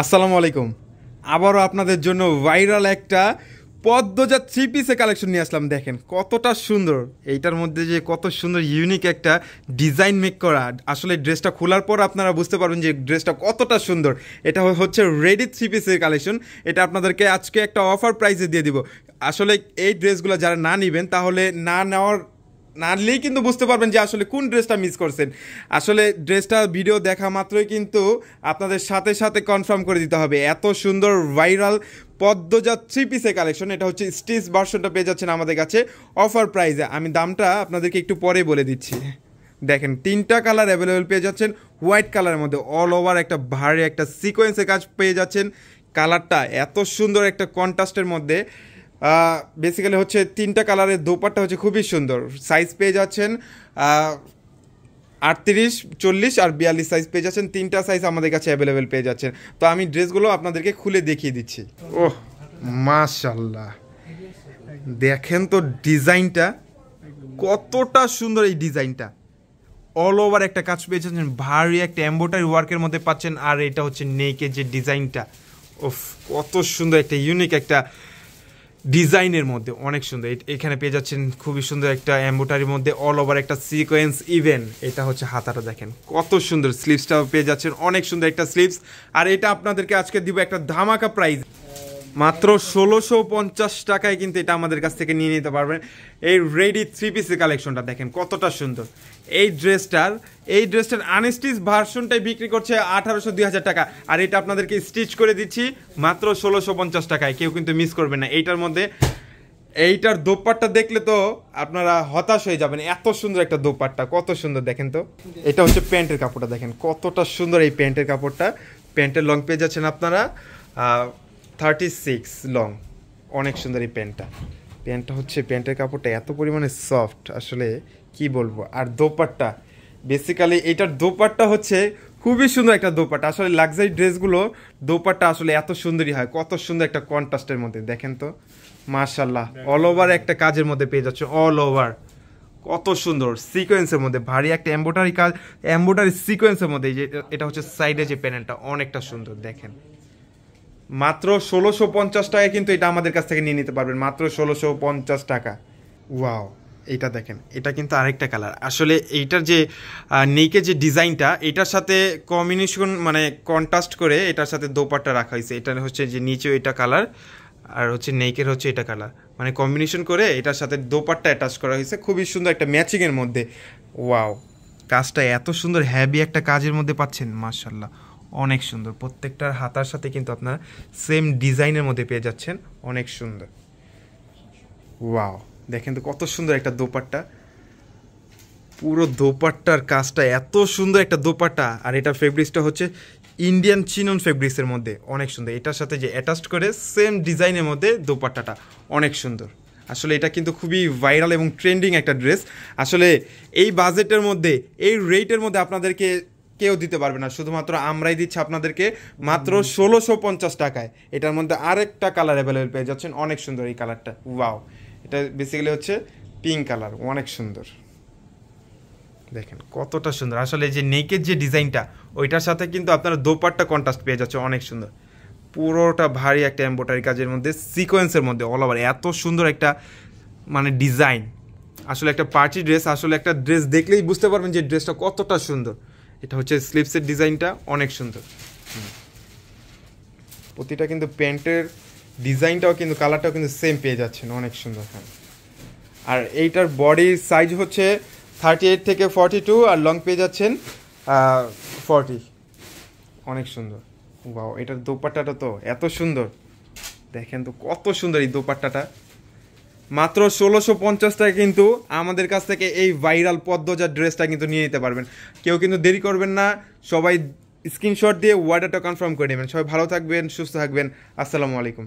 আসসালামু আলাইকুম। আবারও আপনাদের জন্য ভাইরাল একটা পদ্মজা থ্রি পিসের কালেকশন নিয়ে আসলাম। দেখেন কতটা সুন্দর, এইটার মধ্যে যে কত সুন্দর ইউনিক একটা ডিজাইন মেক করা। আসলে ড্রেসটা খোলার পর আপনারা বুঝতে পারবেন যে ড্রেসটা কতটা সুন্দর। এটা হচ্ছে রেডি থ্রি পিসের কালেকশন। এটা আপনাদেরকে আজকে একটা অফার প্রাইসে দিয়ে দিব। আসলে এই ড্রেসগুলো যারা না নেবেন তাহলে না নিলেই কিন্তু বুঝতে পারবেন যে আসলে কোন ড্রেসটা মিস করছেন। আসলে ড্রেসটা ভিডিও দেখা মাত্রই কিন্তু আপনাদের সাথে সাথে কনফার্ম করে দিতে হবে। এত সুন্দর ভাইরাল পদ্মজা থ্রি পিসের কালেকশন। এটা হচ্ছে স্টিচ ভার্সনটা পেয়ে যাচ্ছেন আমাদের কাছে অফার প্রাইসে। আমি দামটা আপনাদেরকে একটু পরে বলে দিচ্ছি। দেখেন তিনটা কালার অ্যাভেলেবেল পেয়ে যাচ্ছেন। হোয়াইট কালারের মধ্যে অল ওভার একটা ভারী একটা সিকোয়েন্সের কাজ পেয়ে যাচ্ছেন। কালারটা এত সুন্দর একটা কন্ট্রাস্টের মধ্যে। বেসিক্যালি হচ্ছে তিনটা কালারের দোপাট্টা হচ্ছে খুবই সুন্দর। সাইজ পেয়ে যাচ্ছেন 38, 40 আর 42 সাইজ পেয়ে যাচ্ছেন। তিনটা সাইজ আমাদের কাছে অ্যাভেলেবেল পেয়ে যাচ্ছেন। তো আমি ড্রেসগুলো আপনাদেরকে খুলে দেখিয়ে দিচ্ছি। ওহ মাশাল্লাহ, দেখেন তো ডিজাইনটা কতটা সুন্দর। এই ডিজাইনটা অল ওভার একটা কাজ পেয়ে যাচ্ছেন, ভারী একটা এমব্রয়ডারি ওয়ার্কের মধ্যে পাচ্ছেন। আর এটা হচ্ছে নেকের যে ডিজাইনটা, ওফ কত সুন্দর একটা ইউনিক একটা ডিজাইনের মধ্যে, অনেক সুন্দর। এখানে পেয়ে যাচ্ছেন খুবই সুন্দর একটা এমব্রয়ডারির মধ্যে অল ওভার একটা সিকোয়েন্স ইভেন। এটা হচ্ছে হাতাটা, দেখেন কত সুন্দর। স্লিভসটাও পেয়ে যাচ্ছেন, অনেক সুন্দর একটা স্লিভস। আর এটা আপনাদেরকে আজকে দিব একটা ধামাকা প্রাইস, মাত্র 1650 টাকায় কিন্তু এটা আমাদের কাছ থেকে নিয়ে নিতে পারবেন। এই রেডি থ্রি পিসের কালেকশনটা দেখেন কতটা সুন্দর। এই ড্রেসটার আনস্টিচ ভার্সনটাই বিক্রি করছে 1800-2000 টাকা। আর এটা আপনাদেরকে স্টিচ করে দিচ্ছি মাত্র 1650 টাকায়। কেউ কিন্তু মিস করবেন না। এইটার মধ্যে এইটার দোপাট্টা দেখলে তো আপনারা হতাশ হয়ে যাবেন। এত সুন্দর একটা দোপাট্টা, কত সুন্দর দেখেন তো। এটা হচ্ছে প্যান্টের কাপড়টা, দেখেন কতটা সুন্দর এই প্যান্টের কাপড়টা। প্যান্টের লং পেয়ে যাচ্ছেন আপনারা 36 লং। অনেক সুন্দর এই প্যান্টটা হচ্ছে, প্যান্টের কাপড়টা এত পরিমাণে সফট, আসলে কি বলবো। আর দোপাট্টা বেসিক্যালি এইটার দোপাট্টা হচ্ছে খুবই সুন্দর একটা দোপাট্টা। আসলে লাক্সারি ড্রেসগুলো দোপাট্টা আসলে এত সুন্দরই হয়। কত সুন্দর একটা কন্ট্রাস্টের মধ্যে, দেখেন তো মাশাল্লাহ। অল ওভার একটা কাজের মধ্যে পেয়ে যাচ্ছে, অল ওভার কত সুন্দর সিকোয়েন্সের মধ্যে ভারী একটা এমব্রয়ডারি সিকোয়েন্সের মধ্যে। যে এটা হচ্ছে সাইডে যে প্যানেলটা অনেকটা সুন্দর, দেখেন মাত্র 1650 টাকায় কিন্তু এটা আমাদের কাছ থেকে নিয়ে নিতে পারবেন, মাত্র 1650 টাকা। ওয়াও, এটা দেখেন, এটা কিন্তু আরেকটা কালার। আসলে এইটার যে নেকের যে ডিজাইনটা, এটার সাথে কম্বিনেশন মানে কন্ট্রাস্ট করে এটার সাথে দোপাট্টা রাখা হয়েছে। এটা হচ্ছে যে নিচেও এটা কালার আর হচ্ছে নেকের হচ্ছে এটা কালার, মানে কম্বিনেশন করে এটার সাথে দোপাট্টা অ্যাটাচ করা হয়েছে। খুবই সুন্দর একটা ম্যাচিংয়ের মধ্যে। ওয়াও, কাজটা এত সুন্দর, হ্যাভি একটা কাজের মধ্যে পাচ্ছেন, মাশাল্লাহ অনেক সুন্দর। প্রত্যেকটার হাতার সাথে কিন্তু আপনারা সেম ডিজাইনের মধ্যে পেয়ে যাচ্ছেন, অনেক সুন্দর। ওয়াও, দেখেন তো কত সুন্দর একটা দোপাট্টা। পুরো দোপাট্টার কাজটা এত সুন্দর একটা দোপাট্টা। আর এটার ফেব্রিক্সটা হচ্ছে ইন্ডিয়ান চিনন ফেব্রিক্সের মধ্যে, অনেক সুন্দর। এটার সাথে যে অ্যাটাচড করে সেম ডিজাইনের মধ্যে দোপাট্টাটা অনেক সুন্দর। আসলে এটা কিন্তু খুবই ভাইরাল এবং ট্রেন্ডিং একটা ড্রেস। আসলে এই বাজেটের মধ্যে, এই রেটের মধ্যে আপনাদেরকে কেউ দিতে পারবে না, শুধুমাত্র আমরাই দিচ্ছি আপনাদেরকে মাত্র 1650 টাকায়। এটার মধ্যে আরেকটা কালার অ্যাভেলেবেল পেয়ে যাচ্ছেন, অনেক সুন্দর এই কালারটা। ওয়াও, এটা বেসিক্যালি হচ্ছে পিঙ্ক কালার, অনেক সুন্দর। দেখেন কতটা সুন্দর। আসলে যে নেকের যে ডিজাইনটা, ওইটার সাথে কিন্তু আপনারা দোপাট্টা কন্ট্রাস্ট পেয়ে যাচ্ছে, অনেক সুন্দর। পুরোটা ভারী একটা এমব্রয়ডারি কাজের মধ্যে সিকোয়েন্সের মধ্যে অল ওভার এত সুন্দর একটা মানে ডিজাইন। আসলে একটা পার্টি ড্রেস, আসলে একটা ড্রেস দেখলেই বুঝতে পারবেন যে ড্রেসটা কতটা সুন্দর। এটা হচ্ছে স্লিভসের ডিজাইনটা, অনেক সুন্দর। প্রতিটা কিন্তু প্যান্টের ডিজাইনটাও কিন্তু কালারটাও কিন্তু সেম পেয়ে যাচ্ছেন, অনেক সুন্দর। হ্যাঁ, আর এইটার বডির সাইজ হচ্ছে 38 থেকে 42 আর লং পেয়ে যাচ্ছেন 40, অনেক সুন্দর। বাও, এটার দোপাট্টাটা তো এত সুন্দর, দেখেন তো কত সুন্দর এই দোপাট্টাটা। মাত্র 1650 টাকা কিন্তু আমাদের কাছ থেকে এই ভাইরাল পদ্মজার ড্রেসটা কিন্তু নিয়ে নিতে পারবেন। কেউ কিন্তু দেরি করবেন না, সবাই স্ক্রিনশট দিয়ে অর্ডারটা কনফার্ম করে নেবেন। সবাই ভালো থাকবেন, সুস্থ থাকবেন। আসসালামু আলাইকুম।